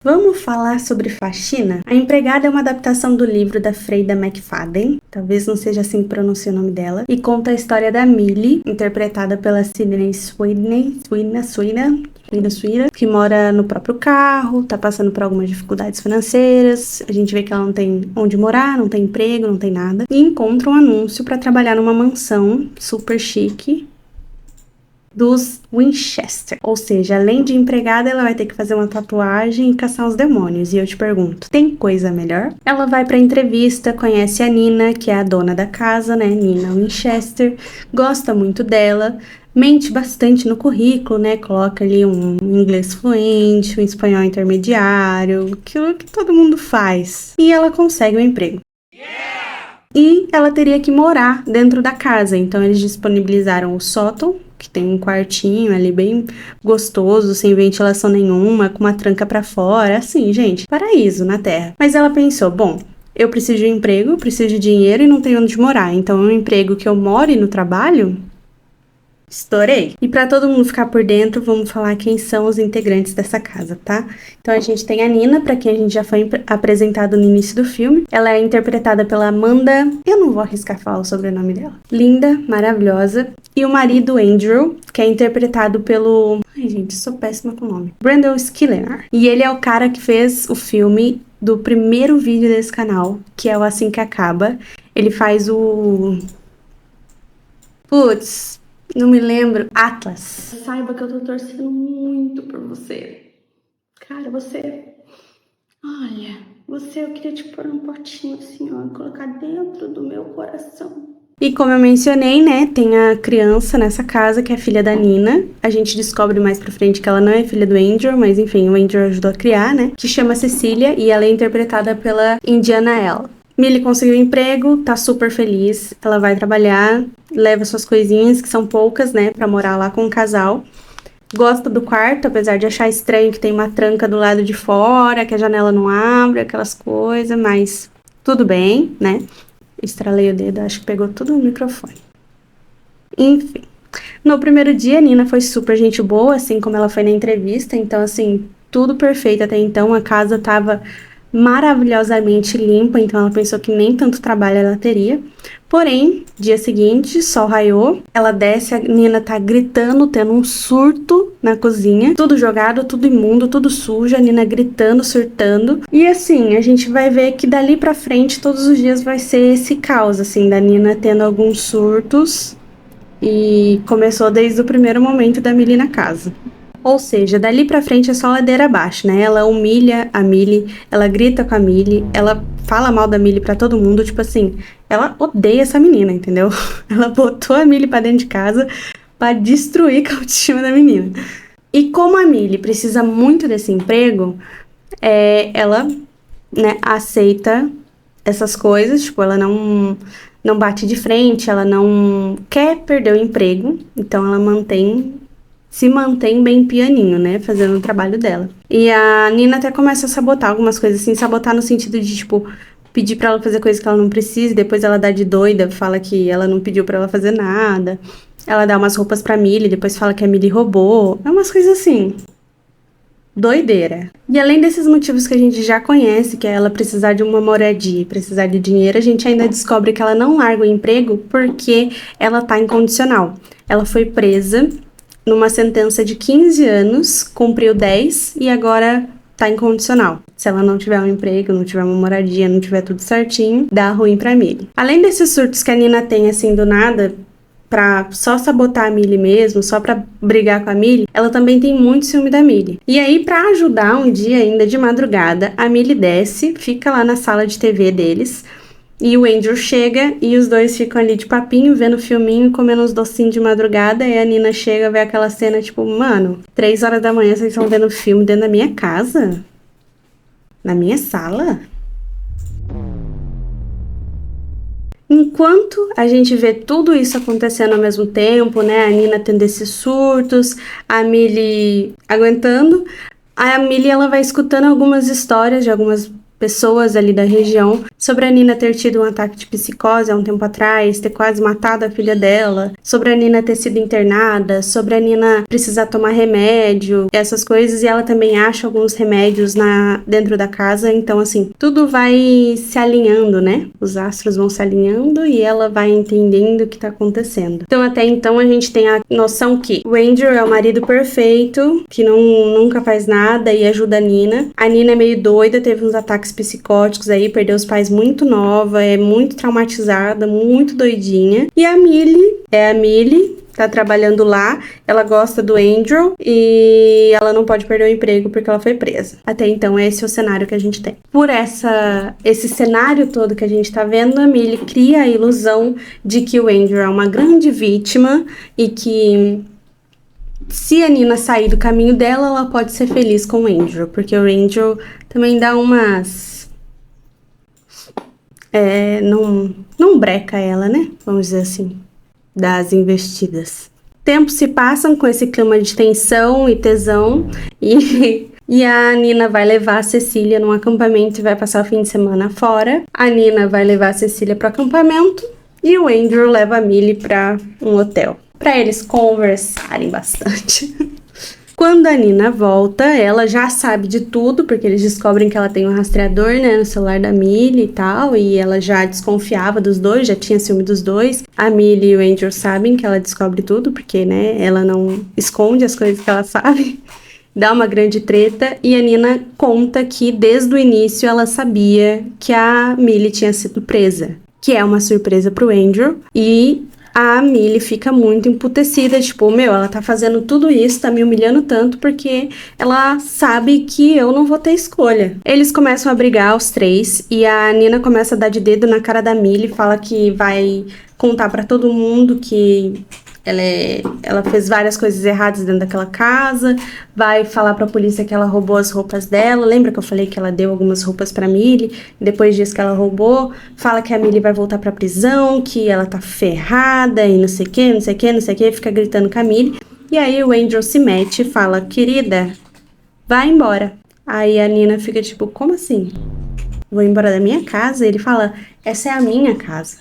Vamos falar sobre faxina? A Empregada é uma adaptação do livro da Freida McFadden, talvez não seja assim que pronuncia o nome dela, e conta a história da Millie, interpretada pela Sydney Sweeney, que mora no próprio carro, tá passando por algumas dificuldades financeiras, a gente vê que ela não tem onde morar, não tem emprego, não tem nada, e encontra um anúncio para trabalhar numa mansão super chique dos Winchester. Ou seja, além de empregada, ela vai ter que fazer uma tatuagem e caçar os demônios. E eu te pergunto, tem coisa melhor? Ela vai pra entrevista, conhece a Nina, que é a dona da casa, né? Nina Winchester, gosta muito dela, mente bastante no currículo, né? Coloca ali um inglês fluente, um espanhol intermediário, aquilo que todo mundo faz. E ela consegue um emprego. E ela teria que morar dentro da casa, então eles disponibilizaram o sótão, que tem um quartinho ali bem gostoso, sem ventilação nenhuma, com uma tranca pra fora, assim, gente, paraíso na Terra. Mas ela pensou, bom, eu preciso de um emprego, preciso de dinheiro e não tenho onde morar, então é um emprego que eu moro e no trabalho? Estourei. E para todo mundo ficar por dentro, vamos falar quem são os integrantes dessa casa, tá? Então a gente tem a Nina, para quem a gente já foi apresentado no início do filme. Ela é interpretada pela Amanda, eu não vou arriscar falar o sobrenome dela. Linda, maravilhosa. E o marido Andrew, que é interpretado pelo... Ai, gente, sou péssima com o nome. Brandon Skillenar. E ele é o cara que fez o filme do primeiro vídeo desse canal, que é o Assim Que Acaba. Ele faz o... Putz... Não me lembro. Atlas. Saiba que eu tô torcendo muito por você. Cara, você... Olha, você, eu queria te pôr num potinho assim, ó, e colocar dentro do meu coração. E como eu mencionei, né, tem a criança nessa casa, que é a filha da Nina. A gente descobre mais pra frente que ela não é filha do Andrew, mas enfim, o Andrew ajudou a criar, né? Que chama Cecília e ela é interpretada pela Indiana Ell. Millie conseguiu um emprego, tá super feliz, ela vai trabalhar, leva suas coisinhas, que são poucas, né, pra morar lá com o casal. Gosta do quarto, apesar de achar estranho que tem uma tranca do lado de fora, que a janela não abre, aquelas coisas, mas tudo bem, né? Estralei o dedo, acho que pegou tudo no microfone. Enfim, no primeiro dia a Nina foi super gente boa, assim como ela foi na entrevista, então assim, tudo perfeito até então, a casa tava maravilhosamente limpa, então ela pensou que nem tanto trabalho ela teria. Porém, dia seguinte, sol raiou, ela desce, a Nina tá gritando, tendo um surto na cozinha, tudo jogado, tudo imundo, tudo sujo, a Nina gritando, surtando. E assim, a gente vai ver que dali pra frente, todos os dias vai ser esse caos, assim, da Nina tendo alguns surtos. E começou desde o primeiro momento da Millie na casa. Ou seja, dali pra frente é só ladeira abaixo, né? Ela humilha a Millie, ela grita com a Millie, ela fala mal da Millie pra todo mundo, tipo assim, ela odeia essa menina, entendeu? Ela botou a Millie pra dentro de casa pra destruir a autoestima da menina. E como a Millie precisa muito desse emprego, ela, né, aceita essas coisas, tipo, ela não bate de frente, ela não quer perder o emprego, então ela se mantém bem pianinho, né, fazendo o trabalho dela. E a Nina até começa a sabotar algumas coisas, assim, sabotar no sentido de, tipo, pedir pra ela fazer coisas que ela não precisa, depois ela dá de doida, fala que ela não pediu pra ela fazer nada, ela dá umas roupas pra Millie, depois fala que a Millie roubou, é umas coisas assim, doideira. E além desses motivos que a gente já conhece, que é ela precisar de uma moradia, precisar de dinheiro, a gente ainda descobre que ela não larga o emprego porque ela tá incondicional. Ela foi presa numa sentença de 15 anos, cumpriu 10 e agora tá incondicional. Se ela não tiver um emprego, não tiver uma moradia, não tiver tudo certinho, dá ruim pra Millie. Além desses surtos que a Nina tem, assim, do nada, pra só sabotar a Millie mesmo, só pra brigar com a Millie, ela também tem muito ciúme da Millie. E aí, pra ajudar, um dia ainda de madrugada, a Millie desce, fica lá na sala de TV deles, e o Andrew chega e os dois ficam ali de papinho, vendo filminho, comendo uns docinhos de madrugada. E a Nina chega, vê aquela cena, tipo, mano, 3 horas da manhã vocês estão vendo filme dentro da minha casa? Na minha sala? Enquanto a gente vê tudo isso acontecendo ao mesmo tempo, né? A Nina tendo esses surtos, a Millie aguentando. A Millie, ela vai escutando algumas histórias de algumas pessoas ali da região sobre a Nina ter tido um ataque de psicose há um tempo atrás, ter quase matado a filha dela, sobre a Nina ter sido internada, sobre a Nina precisar tomar remédio, essas coisas, e ela também acha alguns remédios dentro da casa, então assim, tudo vai se alinhando, né? Os astros vão se alinhando e ela vai entendendo o que tá acontecendo. Então até então a gente tem a noção que o Andrew é o marido perfeito, que nunca faz nada e ajuda a Nina. A Nina é meio doida, teve uns ataques psicóticos aí, perdeu os pais muito nova, é muito traumatizada, muito doidinha. E a Millie, tá trabalhando lá, ela gosta do Andrew e ela não pode perder o emprego porque ela foi presa. Até então, esse é o cenário que a gente tem. Por esse cenário todo que a gente tá vendo, a Millie cria a ilusão de que o Andrew é uma grande vítima e que se a Nina sair do caminho dela, ela pode ser feliz com o Andrew, porque o Andrew também dá umas... não breca ela, né? Vamos dizer assim, das investidas. Tempos se passam com esse clima de tensão e tesão e a Nina vai levar a Cecília num acampamento e vai passar o fim de semana fora. A Nina vai levar a Cecília pro acampamento e o Andrew leva a Millie para um hotel, para eles conversarem bastante. Quando a Nina volta, ela já sabe de tudo, porque eles descobrem que ela tem um rastreador, né, no celular da Millie e tal, e ela já desconfiava dos dois, já tinha ciúme dos dois. A Millie e o Andrew sabem que ela descobre tudo, porque, né, ela não esconde as coisas que ela sabe. Dá uma grande treta, e a Nina conta que desde o início ela sabia que a Millie tinha sido presa, que é uma surpresa pro Andrew, e a Millie fica muito emputecida, tipo, ela tá fazendo tudo isso, tá me humilhando tanto porque ela sabe que eu não vou ter escolha. Eles começam a brigar, os três, e a Nina começa a dar de dedo na cara da Millie, fala que vai contar pra todo mundo que ela fez várias coisas erradas dentro daquela casa, vai falar pra polícia que ela roubou as roupas dela. Lembra que eu falei que ela deu algumas roupas pra Millie? Depois disso que ela roubou, fala que a Millie vai voltar pra prisão, que ela tá ferrada e não sei o que, não sei o que, não sei o que, fica gritando com a Millie. E aí o Andrew se mete e fala, querida, vai embora. Aí a Nina fica tipo, como assim? Vou embora da minha casa? Ele fala, essa é a minha casa.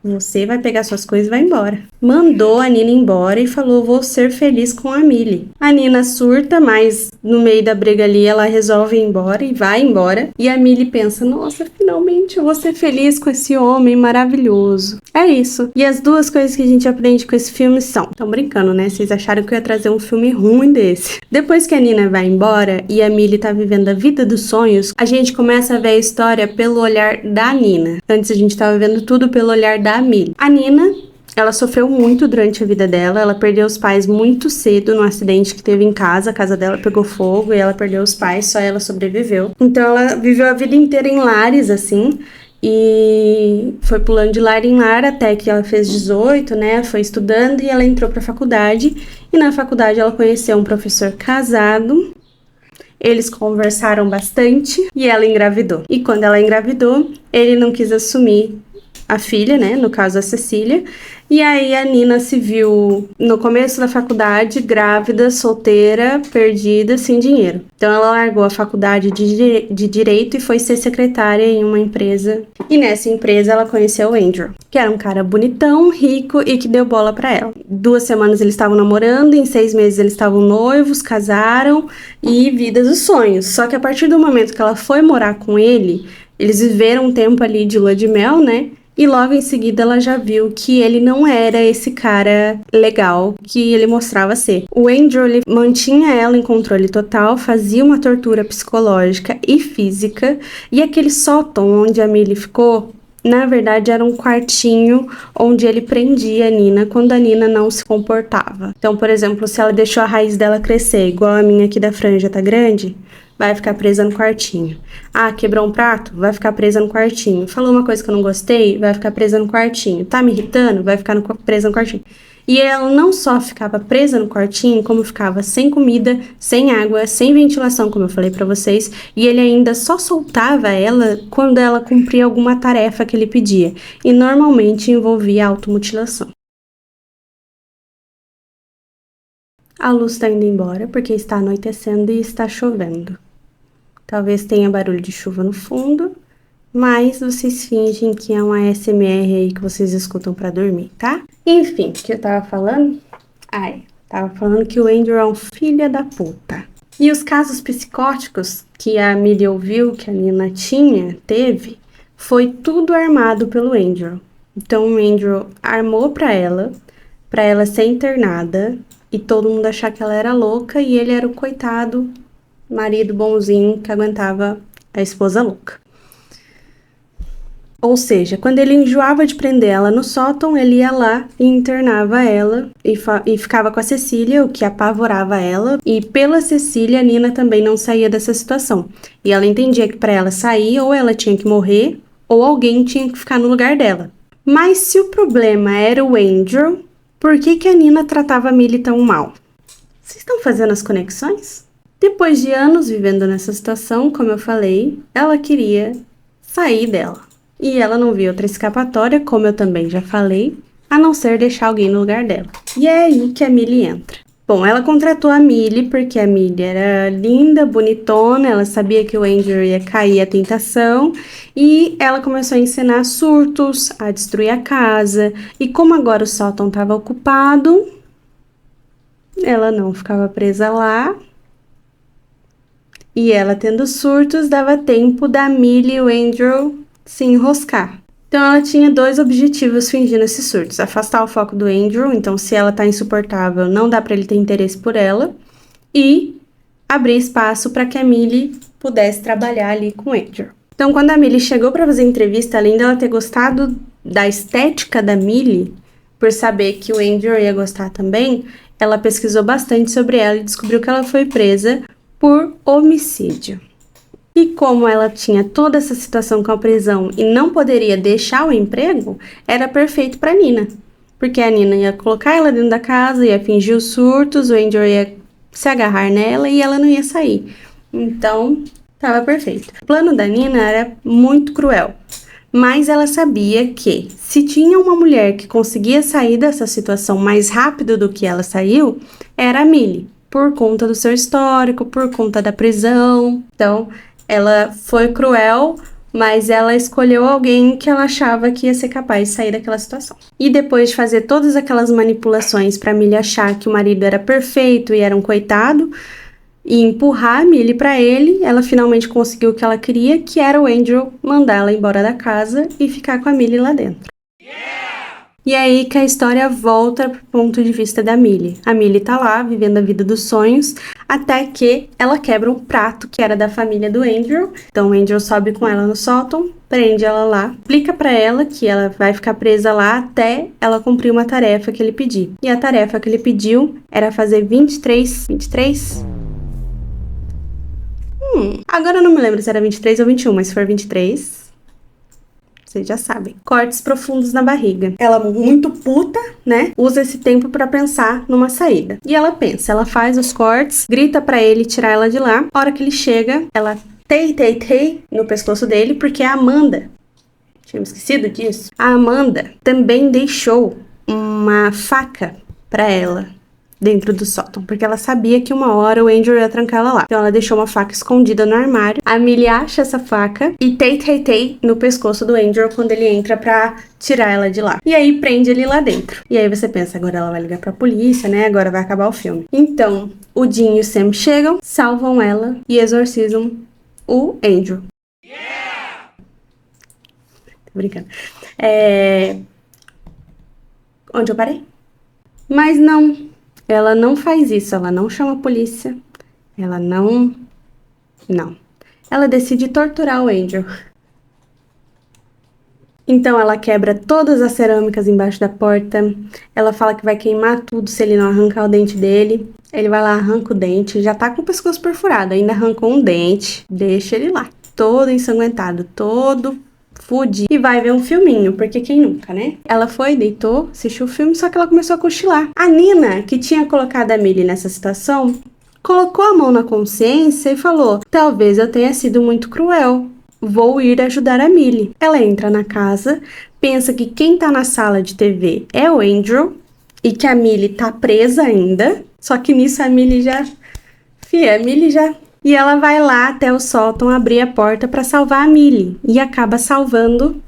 Você vai pegar suas coisas e vai embora. Mandou a Nina embora e falou, vou ser feliz com a Millie. A Nina surta, mas no meio da briga ali ela resolve ir embora e vai embora. E a Millie pensa, nossa, finalmente eu vou ser feliz com esse homem maravilhoso. É isso. E as duas coisas que a gente aprende com esse filme são... Tão brincando, né? Vocês acharam que eu ia trazer um filme ruim desse. Depois que a Nina vai embora e a Millie tá vivendo a vida dos sonhos, a gente começa a ver a história pelo olhar da Nina. Antes a gente tava vendo tudo pelo olhar da Millie. A Nina, ela sofreu muito durante a vida dela, ela perdeu os pais muito cedo no acidente que teve em casa, a casa dela pegou fogo e ela perdeu os pais, só ela sobreviveu. Então ela viveu a vida inteira em lares, assim, e foi pulando de lar em lar até que ela fez 18, né, foi estudando e ela entrou pra faculdade, e na faculdade ela conheceu um professor casado. Eles conversaram bastante e ela engravidou. E quando ela engravidou, ele não quis assumir a filha, né, no caso a Cecília, e aí a Nina se viu no começo da faculdade, grávida, solteira, perdida, sem dinheiro. Então ela largou a faculdade de Direito e foi ser secretária em uma empresa, e nessa empresa ela conheceu o Andrew, que era um cara bonitão, rico e que deu bola pra ela. 2 semanas eles estavam namorando, em 6 meses eles estavam noivos, casaram e vida dos sonhos. Só que a partir do momento que ela foi morar com ele, eles viveram um tempo ali de lua de mel, né? E logo em seguida ela já viu que ele não era esse cara legal que ele mostrava ser. O Andrew, ele mantinha ela em controle total, fazia uma tortura psicológica e física, e aquele sótão onde a Millie ficou, na verdade era um quartinho onde ele prendia a Nina quando a Nina não se comportava. Então, por exemplo, se ela deixou a raiz dela crescer, igual a minha aqui da franja tá grande, vai ficar presa no quartinho. Ah, quebrou um prato? Vai ficar presa no quartinho. Falou uma coisa que eu não gostei? Vai ficar presa no quartinho. Tá me irritando? Vai ficar presa no quartinho. E ela não só ficava presa no quartinho, como ficava sem comida, sem água, sem ventilação, como eu falei pra vocês, e ele ainda só soltava ela quando ela cumpria alguma tarefa que ele pedia, e normalmente envolvia automutilação. A luz tá indo embora porque está anoitecendo e está chovendo. Talvez tenha barulho de chuva no fundo, mas vocês fingem que é um ASMR aí que vocês escutam pra dormir, tá? Enfim, o que eu tava falando? Tava falando que o Andrew é um filho da puta. E os casos psicóticos que a Millie ouviu, que a Nina teve, foi tudo armado pelo Andrew. Então o Andrew armou pra ela ser internada e todo mundo achar que ela era louca e ele era o coitado marido bonzinho que aguentava a esposa louca. Ou seja, quando ele enjoava de prender ela no sótão, ele ia lá e internava ela e ficava com a Cecília, o que apavorava ela. E pela Cecília, a Nina também não saía dessa situação. E ela entendia que para ela sair, ou ela tinha que morrer, ou alguém tinha que ficar no lugar dela. Mas se o problema era o Andrew, por que a Nina tratava a Millie tão mal? Vocês estão fazendo as conexões? Depois de anos vivendo nessa situação, como eu falei, ela queria sair dela. E ela não via outra escapatória, como eu também já falei, a não ser deixar alguém no lugar dela. E é aí que a Millie entra. Bom, ela contratou a Millie porque a Millie era linda, bonitona, ela sabia que o Andrew ia cair à tentação e ela começou a ensinar surtos, a destruir a casa. E como agora o sótão estava ocupado, ela não ficava presa lá. E ela tendo surtos, dava tempo da Millie e o Andrew se enroscar. Então ela tinha dois objetivos fingindo esses surtos: afastar o foco do Andrew, então se ela tá insuportável, não dá para ele ter interesse por ela, e abrir espaço para que a Millie pudesse trabalhar ali com o Andrew. Então quando a Millie chegou para fazer a entrevista, além dela ter gostado da estética da Millie, por saber que o Andrew ia gostar também, ela pesquisou bastante sobre ela e descobriu que ela foi presa por homicídio. E como ela tinha toda essa situação com a prisão e não poderia deixar o emprego, era perfeito para Nina. Porque a Nina ia colocar ela dentro da casa, ia fingir os surtos, o Andrew ia se agarrar nela e ela não ia sair. Então, estava perfeito. O plano da Nina era muito cruel. Mas ela sabia que, se tinha uma mulher que conseguia sair dessa situação mais rápido do que ela saiu, era a Millie. Por conta do seu histórico, por conta da prisão. Então, ela foi cruel, mas ela escolheu alguém que ela achava que ia ser capaz de sair daquela situação. E depois de fazer todas aquelas manipulações para a Millie achar que o marido era perfeito e era um coitado, e empurrar a Millie para ele, ela finalmente conseguiu o que ela queria, que era o Andrew mandar ela embora da casa e ficar com a Millie lá dentro. E é aí que a história volta pro ponto de vista da Millie. A Millie tá lá, vivendo a vida dos sonhos, até que ela quebra um prato que era da família do Andrew. Então o Andrew sobe com ela no sótão, prende ela lá, explica pra ela que ela vai ficar presa lá até ela cumprir uma tarefa que ele pediu. E a tarefa que ele pediu era fazer 23... Agora eu não me lembro se era 23 ou 21, mas se for 23... vocês já sabem. Cortes profundos na barriga. Ela, muito puta, né? Usa esse tempo pra pensar numa saída. E ela pensa, ela faz os cortes, grita pra ele tirar ela de lá. A hora que ele chega, ela tei no pescoço dele, porque a Amanda, tinha esquecido disso, a Amanda também deixou uma faca pra ela dentro do sótão, porque ela sabia que uma hora o Andrew ia trancar ela lá. Então ela deixou uma faca escondida no armário. A Millie acha essa faca e tei no pescoço do Andrew quando ele entra pra tirar ela de lá. E aí prende ele lá dentro. E aí você pensa, agora ela vai ligar pra polícia, né? Agora vai acabar o filme. Então, o Dean e o Sam chegam, salvam ela e exorcizam o Andrew. Tô brincando. Onde eu parei? Mas não. Ela não faz isso, ela não chama a polícia, ela não. Ela decide torturar o Andrew. Então ela quebra todas as cerâmicas embaixo da porta, ela fala que vai queimar tudo se ele não arrancar o dente dele. Ele vai lá, arranca o dente, já tá com o pescoço perfurado, ainda arrancou um dente, deixa ele lá, todo ensanguentado, todo fudido. E vai ver um filminho, porque quem nunca, né? Ela foi, deitou, assistiu o filme, só que ela começou a cochilar. A Nina, que tinha colocado a Millie nessa situação, colocou a mão na consciência e falou: talvez eu tenha sido muito cruel, vou ir ajudar a Millie. Ela entra na casa, pensa que quem tá na sala de TV é o Andrew e que a Millie tá presa ainda, só que nisso a Millie já E ela vai lá até o sótão abrir a porta pra salvar a Millie. E acaba salvando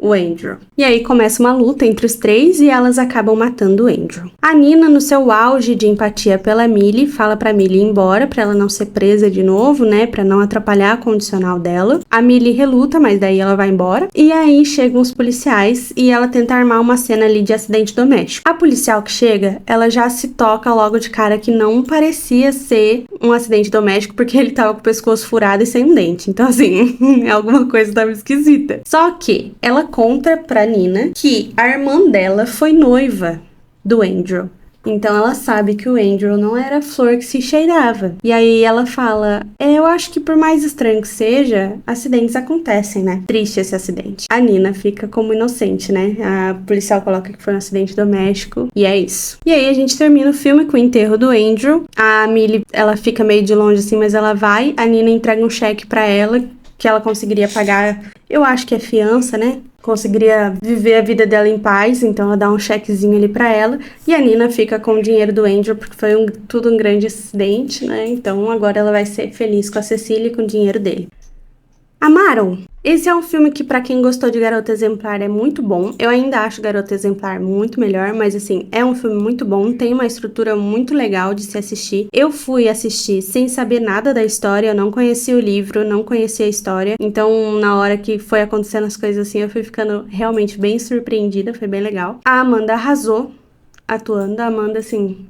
o Andrew. E aí começa uma luta entre os três e elas acabam matando o Andrew. A Nina, no seu auge de empatia pela Millie, fala pra Millie ir embora, pra ela não ser presa de novo, né, pra não atrapalhar a condicional dela. A Millie reluta, mas daí ela vai embora. E aí chegam os policiais e ela tenta armar uma cena ali de acidente doméstico. A policial que chega, ela já se toca logo de cara que não parecia ser um acidente doméstico, porque ele tava com o pescoço furado e sem um dente. Então, assim, alguma coisa tava esquisita. Só que ela conta pra Nina que a irmã dela foi noiva do Andrew. Então ela sabe que o Andrew não era a flor que se cheirava. E aí ela fala, eu acho que por mais estranho que seja, acidentes acontecem, né? Triste esse acidente. A Nina fica como inocente, né? A policial coloca que foi um acidente doméstico e é isso. E aí a gente termina o filme com o enterro do Andrew. A Millie, ela fica meio de longe assim, mas ela vai. A Nina entrega um cheque pra ela que ela conseguiria pagar, eu acho que é fiança, né? Conseguiria viver a vida dela em paz, então ela dá um chequezinho ali pra ela, e a Nina fica com o dinheiro do Andrew, porque foi tudo um grande acidente, né? Então agora ela vai ser feliz com a Cecília e com o dinheiro dele. Amaram? Esse é um filme que, pra quem gostou de Garota Exemplar, é muito bom. Eu ainda acho Garota Exemplar muito melhor, mas assim, é um filme muito bom, tem uma estrutura muito legal de se assistir. Eu fui assistir sem saber nada da história, eu não conhecia o livro, não conhecia a história. Então, na hora que foi acontecendo as coisas assim, eu fui ficando realmente bem surpreendida, foi bem legal. A Amanda arrasou atuando, a Amanda, assim,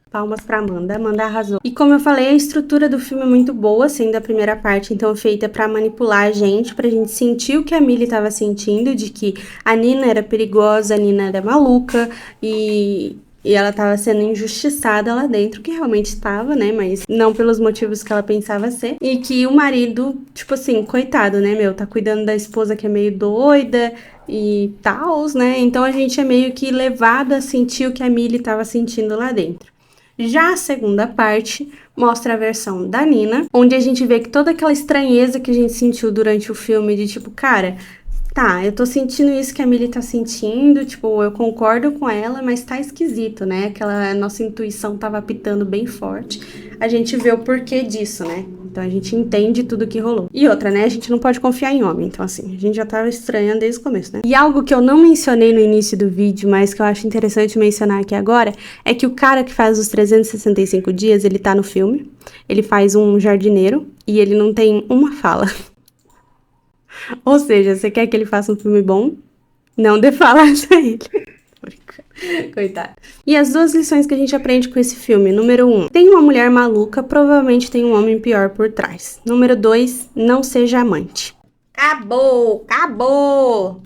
palmas pra Amanda. A Amanda arrasou. E como eu falei, a estrutura do filme é muito boa, sendo a primeira parte, então, feita pra manipular a gente, pra gente sentir o que a Millie tava sentindo, de que a Nina era perigosa, a Nina era maluca e ela tava sendo injustiçada lá dentro, que realmente estava, né? Mas não pelos motivos que ela pensava ser. E que o marido, tipo assim, coitado, né, meu? Tá cuidando da esposa que é meio doida e tals, né? Então a gente é meio que levado a sentir o que a Millie tava sentindo lá dentro. Já a segunda parte mostra a versão da Nina, onde a gente vê que toda aquela estranheza que a gente sentiu durante o filme, de tipo, cara, tá, eu tô sentindo isso que a Millie tá sentindo, tipo, eu concordo com ela, mas tá esquisito, né? Aquela nossa intuição tava apitando bem forte. A gente vê o porquê disso, né? Então a gente entende tudo que rolou. E outra, né? A gente não pode confiar em homem. Então, assim, a gente já tava estranhando desde o começo, né? E algo que eu não mencionei no início do vídeo, mas que eu acho interessante mencionar aqui agora, é que o cara que faz os 365 dias, ele tá no filme. Ele faz um jardineiro e ele não tem uma fala. Ou seja, você quer que ele faça um filme bom? Não dê falas a ele. Coitado. E as duas lições que a gente aprende com esse filme. Número 1, tem uma mulher maluca, provavelmente tem um homem pior por trás. Número 2, não seja amante. Acabou! Acabou!